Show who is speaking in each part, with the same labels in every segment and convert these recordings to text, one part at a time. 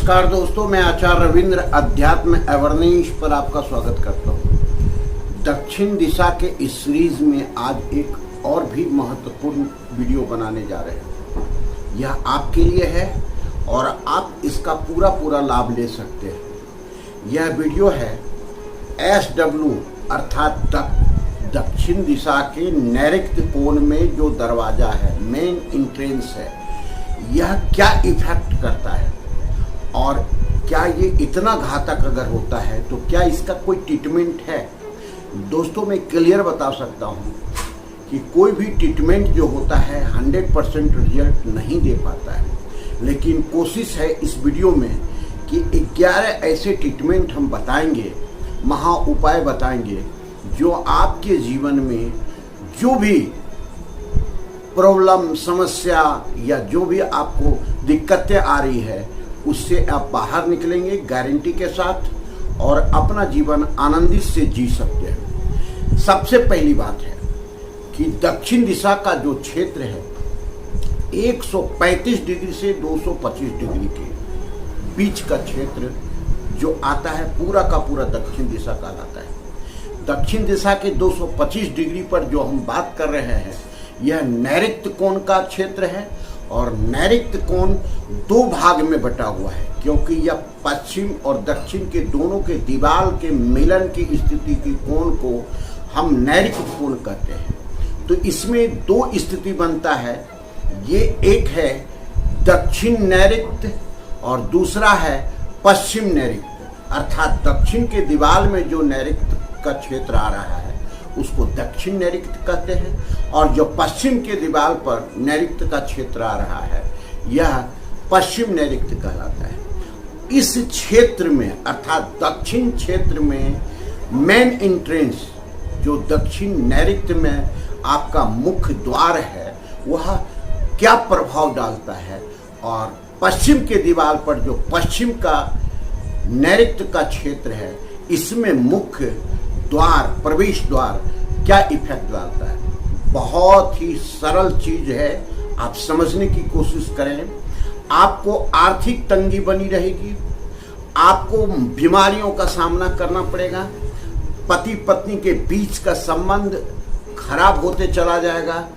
Speaker 1: नमस्कार दोस्तों, मैं आचार्य रविंद्र अध्यात्म अवेयरनेस पर आपका स्वागत करता हूँ। दक्षिण दिशा के इस सीरीज में आज एक और भी महत्वपूर्ण वीडियो बनाने जा रहे हैं। यह आपके लिए है और आप इसका पूरा लाभ ले सकते हैं। यह वीडियो है SW अर्थात दक्षिण दिशा के नैऋत्य कोण में जो दरवाजा है, मेन एंट्रेंस है, यह क्या इफेक्ट करता है और क्या ये इतना घातक अगर होता है तो क्या इसका कोई ट्रीटमेंट है। दोस्तों, मैं क्लियर बता सकता हूँ कि कोई भी ट्रीटमेंट जो होता है 100% रिजल्ट नहीं दे पाता है, लेकिन कोशिश है इस वीडियो में कि 11 ऐसे ट्रीटमेंट हम बताएंगे, महा उपाय बताएंगे जो आपके जीवन में जो भी प्रॉब्लम, समस्या या जो भी आपको दिक्कतें आ रही है उससे आप बाहर निकलेंगे गारंटी के साथ और अपना जीवन आनंदित से जी सकते हैं। सबसे पहली बात है कि दक्षिण दिशा का जो क्षेत्र है 135 डिग्री से 225 डिग्री के बीच का क्षेत्र जो आता है पूरा का पूरा दक्षिण दिशा कहलाता है। दक्षिण दिशा के 225 डिग्री पर जो हम बात कर रहे हैं यह नैऋत्य कोण का क्षेत्र है और नैऋत्य कोण दो भाग में बटा हुआ है, क्योंकि यह पश्चिम और दक्षिण के दोनों के दीवार के मिलन की स्थिति के कोण को हम नैऋत्य कोण कहते हैं। तो इसमें दो स्थिति बनता है, ये एक है दक्षिण नैऋत्य और दूसरा है पश्चिम नैऋत्य। अर्थात दक्षिण के दीवार में जो नैऋत्य का क्षेत्र आ रहा है उसको दक्षिण नैऋत्य कहते हैं और जो पश्चिम के दीवार पर नैऋत्य का क्षेत्र आ रहा है यह पश्चिम नैऋत्य कहलाता है। इस क्षेत्र में अर्थात दक्षिण क्षेत्र में मेन एंट्रेंस जो दक्षिण नैऋत्य में आपका मुख्य द्वार है वह क्या प्रभाव डालता है और पश्चिम के दीवार पर जो पश्चिम का नैऋत्य का क्षेत्र है इसमें मुख्य द्वार, प्रवेश द्वार क्या इफेक्ट डालता है। बहुत ही सरल चीज है, आप समझने की कोशिश करें। आपको आर्थिक तंगी बनी रहेगी, आपको बीमारियों का सामना करना पड़ेगा, पति पत्नी के बीच का संबंध खराब होते चला जाएगा।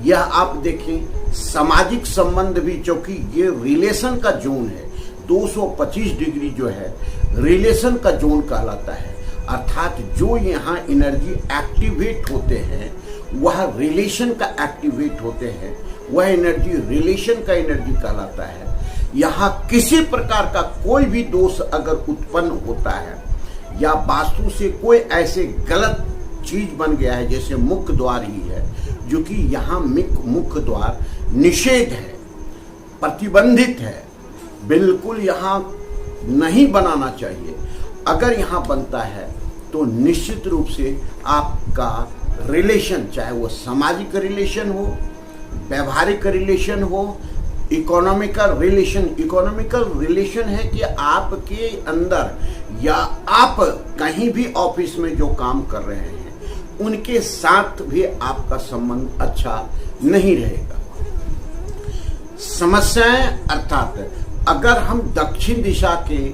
Speaker 1: यह आप देखें सामाजिक संबंध भी, क्योंकि ये रिलेशन का जोन है, 225 डिग्री जो है रिलेशन का जोन कहलाता है। अर्थात जो यहाँ एनर्जी एक्टिवेट होते हैं वह रिलेशन का एक्टिवेट होते हैं, वह एनर्जी रिलेशन का एनर्जी कहलाता है। यहाँ किसी प्रकार का कोई भी दोष अगर उत्पन्न होता है या वास्तु से कोई ऐसे गलत चीज बन गया है, जैसे मुख्य द्वार ही है जो कि यहाँ मुख्य द्वार निषेध है, प्रतिबंधित है, बिल्कुल यहाँ नहीं बनाना चाहिए। अगर यहाँ बनता है तो निश्चित रूप से आपका रिलेशन, चाहे वो सामाजिक रिलेशन हो, व्यवहारिक रिलेशन हो, इकोनॉमिकल रिलेशन है कि आपके अंदर या आप कहीं भी ऑफिस में जो काम कर रहे हैं उनके साथ भी आपका संबंध अच्छा नहीं रहेगा। समस्याएं अर्थात अगर हम दक्षिण दिशा के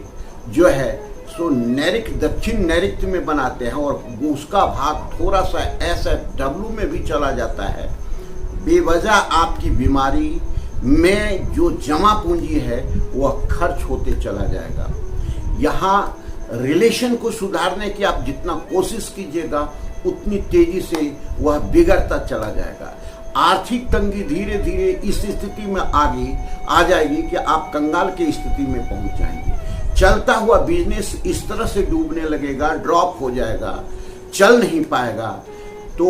Speaker 1: जो है तो दक्षिण नैऋत्य में बनाते हैं और उसका भाग थोड़ा सा SW में भी चला जाता है, बेवजह आपकी बीमारी में जो जमा पूंजी है वह खर्च होते चला जाएगा। यहाँ रिलेशन को सुधारने की आप जितना कोशिश कीजिएगा उतनी तेजी से वह बिगड़ता चला जाएगा। आर्थिक तंगी धीरे धीरे इस स्थिति में आगे आ जाएगी कि आप कंगाल की स्थिति में पहुंच जाएंगे। चलता हुआ बिजनेस इस तरह से डूबने लगेगा, ड्रॉप हो जाएगा, चल नहीं पाएगा। तो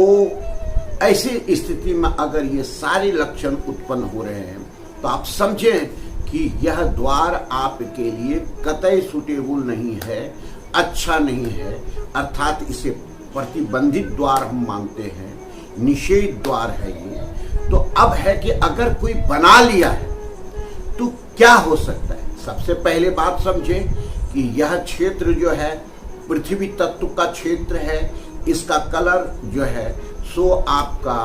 Speaker 1: ऐसी स्थिति में अगर ये सारे लक्षण उत्पन्न हो रहे हैं तो आप समझें कि यह द्वार आपके लिए कतई सूटेबल नहीं है, अच्छा नहीं है। अर्थात इसे प्रतिबंधित द्वार हम मानते हैं, निषेध द्वार है ये। तो अब है कि अगर कोई बना लिया है तो क्या हो सकता है। सबसे पहले बात समझें कि यह क्षेत्र जो है पृथ्वी तत्व का क्षेत्र है। इसका कलर जो है सो आपका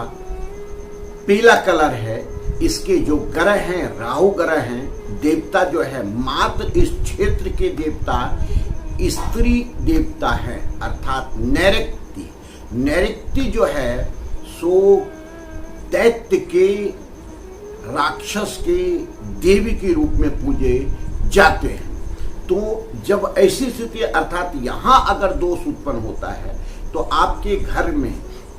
Speaker 1: पीला कलर है। इसके जो ग्रह हैं, राहु ग्रह हैं, देवता जो है मात्र इस क्षेत्र के देवता स्त्री देवता है, अर्थात नैऋत्य। नैऋत्य जो है सो दैत्य के, राक्षस के, देवी के रूप में पूजे जाते हैं। तो जब ऐसी स्थिति अर्थात यहां अगर दोष उत्पन्न होता है तो आपके घर में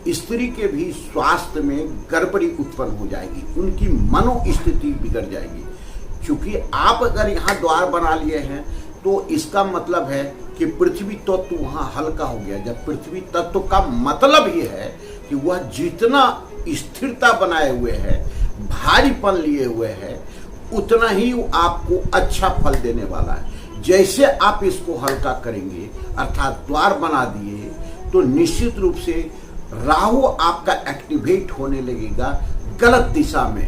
Speaker 1: स्त्री के भी स्वास्थ्य में गड़बड़ी उत्पन्न हो जाएगी, उनकी मनोस्थिति बिगड़ जाएगी। क्योंकि आप अगर यहाँ द्वार बना लिए हैं तो इसका मतलब है कि पृथ्वी तत्व वहाँ हल्का हो गया। जब पृथ्वी तत्व का मतलब ही है कि वह जितना स्थिरता बनाए हुए है, भारीपन लिए हुए है, उतना ही आपको अच्छा फल देने वाला है। जैसे आप इसको हल्का करेंगे अर्थात द्वार बना दिए तो निश्चित रूप से राहु आपका एक्टिवेट होने लगेगा गलत दिशा में।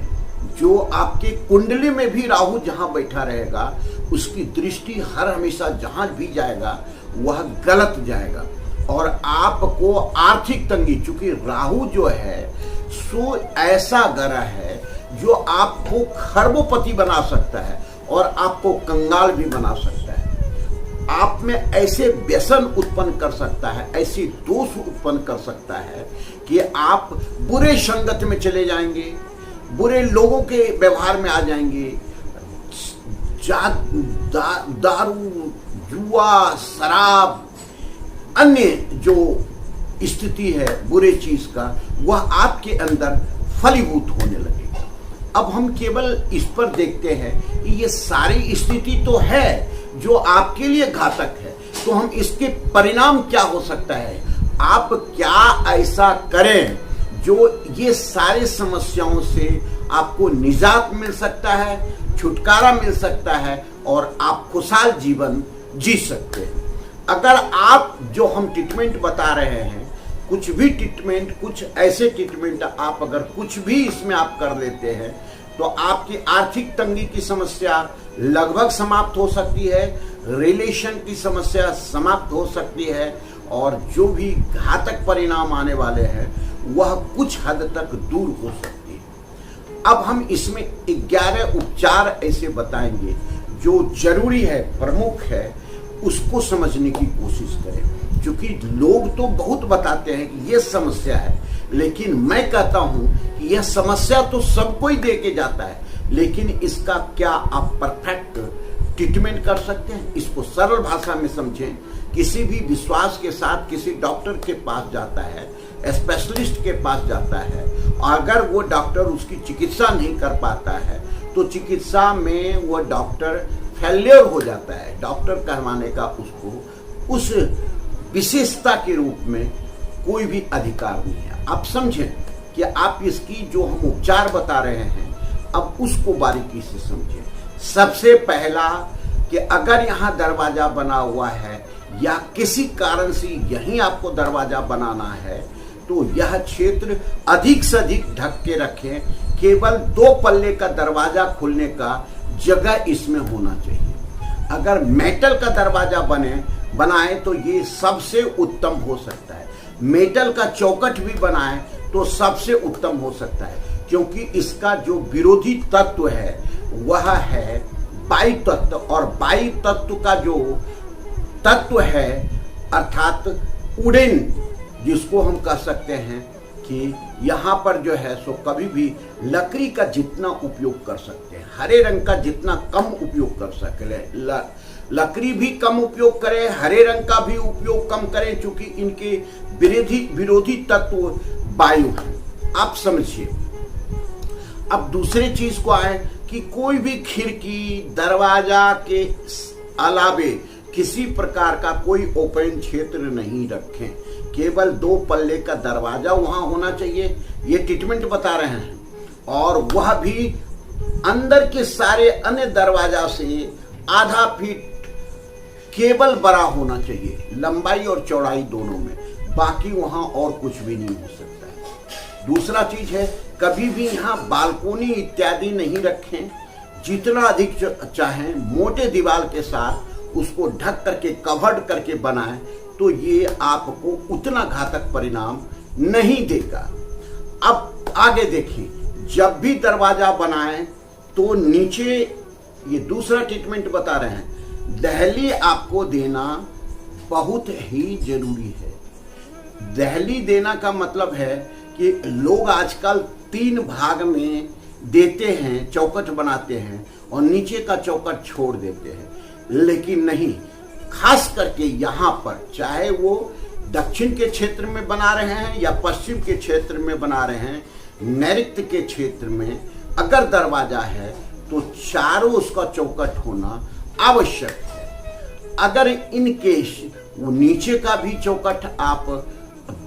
Speaker 1: जो आपके कुंडली में भी राहु जहां बैठा रहेगा उसकी दृष्टि हर हमेशा जहां भी जाएगा वह गलत जाएगा और आपको आर्थिक तंगी, चूंकि राहु जो है सो ऐसा ग्रह है जो आपको खरबोपति बना सकता है और आपको कंगाल भी बना सकता है। आप में ऐसे व्यसन उत्पन्न कर सकता है, ऐसी दोष उत्पन्न कर सकता है कि आप बुरे संगत में चले जाएंगे, बुरे लोगों के व्यवहार में आ जाएंगे। दारू, जुआ, शराब, अन्य जो स्थिति है बुरे चीज का वह आपके अंदर फलीभूत होने लगेगा। अब हम केवल इस पर देखते हैं कि ये सारी स्थिति तो है जो आपके लिए घातक है, तो हम इसके परिणाम क्या हो सकता है, आप क्या ऐसा करें जो ये सारी समस्याओं से आपको निजात मिल सकता है, छुटकारा मिल सकता है और आप खुशहाल जीवन जी सकते हैं। अगर आप जो हम ट्रीटमेंट बता रहे हैं, कुछ भी ट्रीटमेंट, कुछ ऐसे ट्रीटमेंट आप अगर कुछ भी इसमें आप कर लेते हैं तो आपकी आर्थिक तंगी की समस्या लगभग समाप्त हो सकती है, रिलेशन की समस्या समाप्त हो सकती है और जो भी घातक परिणाम आने वाले हैं वह कुछ हद तक दूर हो सकती है। अब हम इसमें 11 उपचार ऐसे बताएंगे जो जरूरी है, प्रमुख है, उसको समझने की कोशिश करें। क्योंकि लोग तो बहुत बताते हैं कि यह समस्या है, लेकिन मैं कहता हूं कि यह समस्या तो सबको ही दे के जाता है, लेकिन इसका क्या आप परफेक्ट ट्रीटमेंट कर सकते हैं? इसको सरल भाषा में समझें। किसी भी विश्वास के साथ किसी डॉक्टर के पास जाता है, स्पेशलिस्ट के पास जाता है, अगर वो डॉक्टर उसकी चिकित्सा नहीं कर पाता है तो चिकित्सा में वो डॉक्टर फेलियर हो जाता है। डॉक्टर कहवाने का उसको उस विशेषता के रूप में कोई भी अधिकार नहीं है। आप समझें कि आप इसकी जो हम उपचार बता रहे हैं अब उसको बारीकी से समझें। सबसे पहला कि अगर यहाँ दरवाजा बना हुआ है या किसी कारण से यहीं आपको दरवाजा बनाना है तो यह क्षेत्र अधिक से अधिक ढक के रखें। केवल 2 पल्ले का दरवाजा खुलने का जगह इसमें होना चाहिए। अगर मेटल का दरवाजा बनाए तो ये सबसे उत्तम हो सकता है। मेटल का चौखट भी बनाए तो सबसे उत्तम हो सकता है, क्योंकि इसका जो विरोधी तत्व है वह है वायु तत्व, और वायु तत्व का जो तत्व है अर्थात उड़न, जिसको हम कह सकते हैं कि यहाँ पर जो है सो कभी भी लकड़ी का जितना उपयोग कर सकते हैं, हरे रंग का जितना कम उपयोग कर सके, लकड़ी भी कम उपयोग करें, हरे रंग का भी उपयोग कम करें, क्योंकि इनके विरोधी तत्व वायु है। आप समझिए। अब दूसरे चीज को आए कि कोई भी खिड़की, दरवाजा के अलावे किसी प्रकार का कोई ओपन क्षेत्र नहीं रखें। केवल 2 पल्ले का दरवाजा वहां होना चाहिए, ये ट्रीटमेंट बता रहे हैं, और वह भी अंदर के सारे अन्य दरवाजा से आधा फीट केवल बड़ा होना चाहिए, लंबाई और चौड़ाई दोनों में, बाकी वहां और कुछ भी नहीं हो सकता है। दूसरा चीज है कभी भी यहाँ बालकोनी इत्यादि नहीं रखें। जितना अधिक चाहें मोटे दीवार के साथ उसको ढक करके कवर्ड करके बनाएं तो ये आपको उतना घातक परिणाम नहीं देगा। अब आगे देखिए, जब भी दरवाजा बनाएं तो नीचे, ये दूसरा ट्रीटमेंट बता रहे हैं, दहली आपको देना बहुत ही जरूरी है। दहली देना का मतलब है कि लोग आजकल 3 भाग में देते हैं, चौखट बनाते हैं और नीचे का चौखट छोड़ देते हैं, लेकिन नहीं, खास करके यहाँ पर चाहे वो दक्षिण के क्षेत्र में बना रहे हैं या पश्चिम के क्षेत्र में बना रहे हैं, नैऋत्य के क्षेत्र में अगर दरवाजा है तो चारों उसका चौखट होना आवश्यक है। अगर इन केस वो नीचे का भी चौखट आप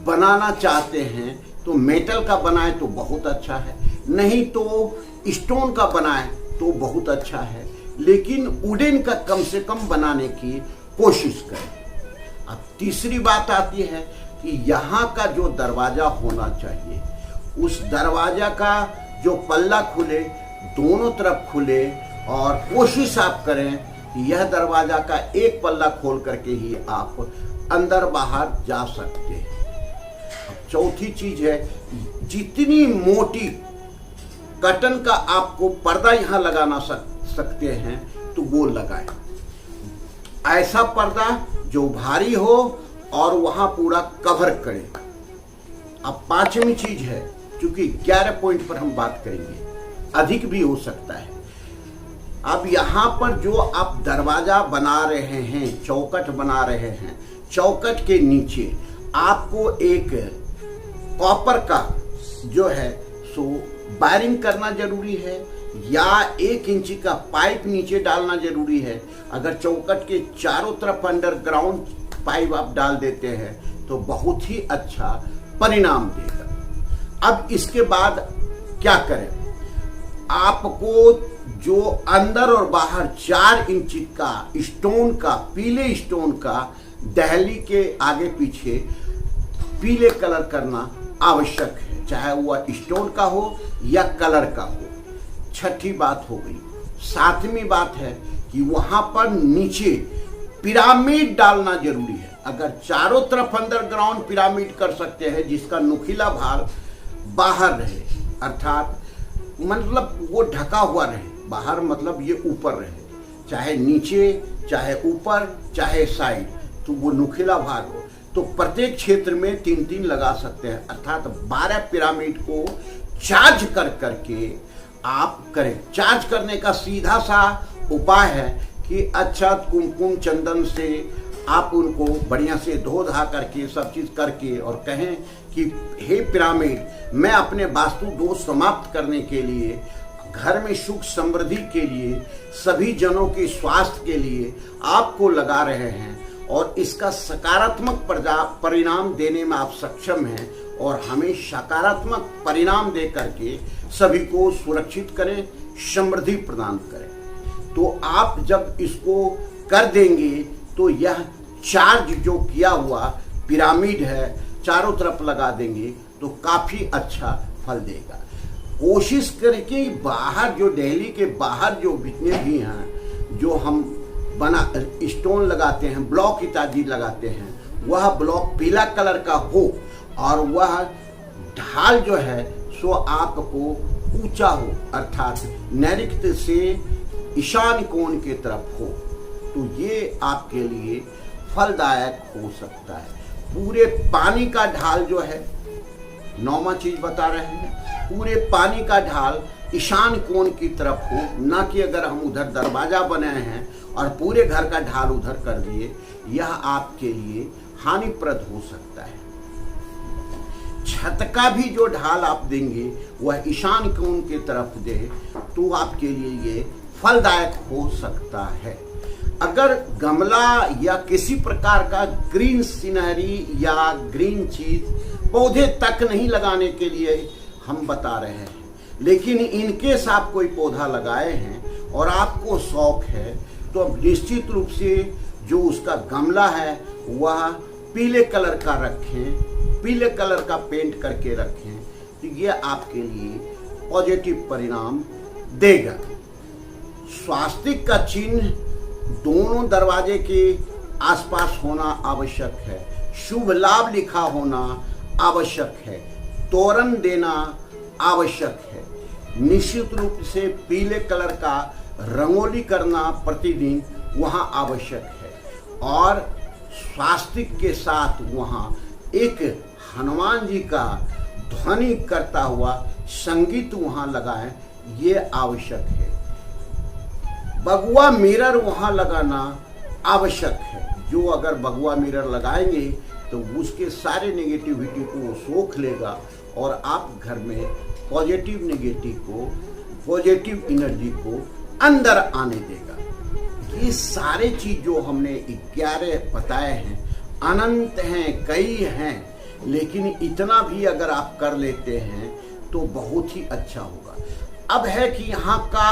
Speaker 1: बनाना चाहते हैं तो मेटल का बनाए तो बहुत अच्छा है, नहीं तो स्टोन का बनाए तो बहुत अच्छा है, लेकिन वुडन का कम से कम बनाने की कोशिश करें। अब तीसरी बात आती है कि यहाँ का जो दरवाजा होना चाहिए, उस दरवाजा का जो पल्ला खुले, दोनों तरफ खुले, और कोशिश आप करें कि यह दरवाजा का एक पल्ला खोल करके ही आप अंदर बाहर जा सकते हैं। चौथी चीज है, जितनी मोटी कटन का आपको पर्दा यहाँ लगाना सकते हैं तो वो लगाएं। ऐसा पर्दा जो भारी हो और वहां पूरा कवर करे। अब 5वीं चीज है, क्योंकि 11 पॉइंट पर हम बात करेंगे, अधिक भी हो सकता है। अब यहाँ पर जो आप दरवाजा बना रहे हैं, चौखट बना रहे हैं, चौखट के नीचे आपको एक कॉपर का जो है सो वायरिंग करना जरूरी है, या 1 इंची का पाइप नीचे डालना जरूरी है। अगर चौखट के चारों तरफ अंडरग्राउंड पाइप आप डाल देते हैं तो बहुत ही अच्छा परिणाम देगा। अब इसके बाद क्या करें, आपको जो अंदर और बाहर 4 इंची का स्टोन का, पीले स्टोन का दहली के आगे पीछे पीले कलर करना आवश्यक है, चाहे वह स्टोन का हो या कलर का हो। 6ठी बात हो गई। 7वीं बात है कि वहां पर नीचे पिरामिड डालना जरूरी है। अगर चारों तरफ अंडरग्राउंड पिरामिड कर सकते हैं जिसका नुकीला भाग बाहर रहे, अर्थात मतलब वो ढका हुआ रहे, बाहर मतलब ये ऊपर रहे, चाहे नीचे चाहे ऊपर चाहे साइड, तो वो नुकीला भाग हो, तो प्रत्येक क्षेत्र में 3-3 लगा सकते हैं, अर्थात 12 पिरामिड को चार्ज कर करके आप करें। चार्ज करने का सीधा सा उपाय है कि अच्छा कुमकुम चंदन से आप उनको बढ़िया से धो धा करके सब चीज करके और कहें कि हे पिरामिड, मैं अपने वास्तु दोष समाप्त करने के लिए, घर में सुख समृद्धि के लिए, सभी जनों के स्वास्थ्य के लिए आपको लगा रहे हैं और इसका सकारात्मक परिणाम देने में आप सक्षम हैं और हमें सकारात्मक परिणाम दे करके सभी को सुरक्षित करें, समृद्धि प्रदान करें। तो आप जब इसको कर देंगे तो यह चार्ज जो किया हुआ पिरामिड है चारों तरफ लगा देंगे तो काफी अच्छा फल देगा। कोशिश करके बाहर जो दिल्ली के बाहर जो जितने भी हैं जो हम बना स्टोन लगाते हैं, ब्लॉक इत्यादि लगाते हैं, वह ब्लॉक पीला कलर का हो और वह ढाल जो है सो आपको ऊंचा हो, अर्थात नैऋत्य से ईशान कोण की तरफ हो, तो ये आपके लिए फलदायक हो सकता है। पूरे पानी का ढाल जो है, 9वां चीज बता रहे हैं, पूरे पानी का ढाल ईशान कोण की तरफ हो, ना कि अगर हम उधर दरवाजा बनाए हैं और पूरे घर का ढाल उधर कर दिए, यह आपके लिए हानिप्रद हो सकता है। छत का भी जो ढाल आप देंगे वह ईशान कोण की तरफ दे तो आपके लिए ये फलदायक हो सकता है। अगर गमला या किसी प्रकार का ग्रीन सीनरी या ग्रीन चीज पौधे तक नहीं लगाने के लिए हम बता रहे हैं, लेकिन इनकेस आप कोई पौधा लगाए हैं और आपको शौक है तो अब निश्चित रूप से जो उसका गमला है वह पीले कलर का रखें, पीले कलर का पेंट करके रखें, तो ये आपके लिए पॉजिटिव परिणाम देगा। स्वास्तिक का चिन्ह दोनों दरवाजे के आसपास होना आवश्यक है, शुभ लाभ लिखा होना आवश्यक है, तोरण देना आवश्यक है। निश्चित रूप से पीले कलर का रंगोली करना प्रतिदिन वहां आवश्यक है। और स्वास्तिक के साथ वहां एक हनुमान जी का ध्वनि करता हुआ संगीत वहां लगाएं, ये आवश्यक है। भगवा मिरर वहां लगाना आवश्यक है। जो अगर भगवा मिरर लगाएंगे तो उसके सारे नेगेटिविटी को वो सोख लेगा और आप घर में पॉजिटिव एनर्जी को अंदर आने देगा। ये सारे चीज जो हमने 11 बताए हैं, अनंत हैं, कई हैं, लेकिन इतना भी अगर आप कर लेते हैं तो बहुत ही अच्छा होगा। अब है कि यहाँ का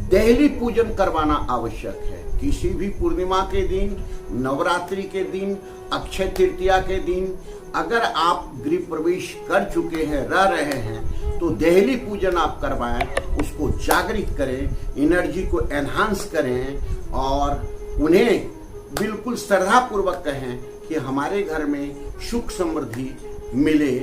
Speaker 1: देहली पूजन करवाना आवश्यक है। किसी भी पूर्णिमा के दिन, नवरात्रि के दिन, अक्षय तृतीया के दिन अगर आप गृह प्रवेश कर चुके हैं, रह रहे हैं, तो देहली पूजन आप करवाएं, उसको जागृत करें, एनर्जी को एनहांस करें और उन्हें बिल्कुल श्रद्धापूर्वक कहें कि हमारे घर में सुख समृद्धि मिले,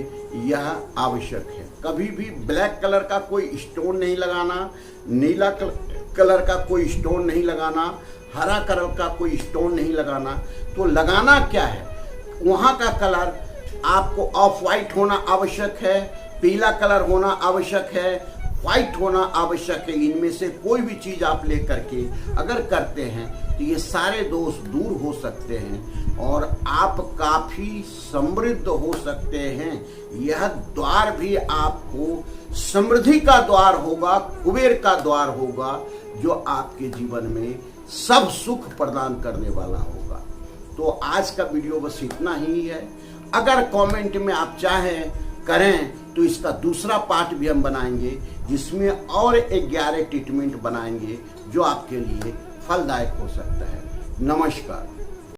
Speaker 1: यह आवश्यक है। कभी भी ब्लैक कलर का कोई स्टोन नहीं लगाना, नीला कलर का कोई स्टोन नहीं लगाना, हरा कलर का कोई स्टोन नहीं लगाना। तो लगाना क्या है, वहाँ का कलर आपको ऑफ वाइट होना आवश्यक है, पीला कलर होना आवश्यक है, व्हाइट होना आवश्यक है। इनमें से कोई भी चीज आप लेकर के अगर करते हैं तो ये सारे दोष दूर हो सकते हैं और आप काफी समृद्ध हो सकते हैं। यह द्वार भी आपको समृद्धि का द्वार होगा, कुबेर का द्वार होगा, जो आपके जीवन में सब सुख प्रदान करने वाला होगा। तो आज का वीडियो बस इतना ही है। अगर कमेंट में आप चाहें करें तो इसका दूसरा पार्ट भी हम बनाएंगे, जिसमें और 11 ट्रीटमेंट बनाएंगे जो आपके लिए फलदायक हो सकता है। नमस्कार।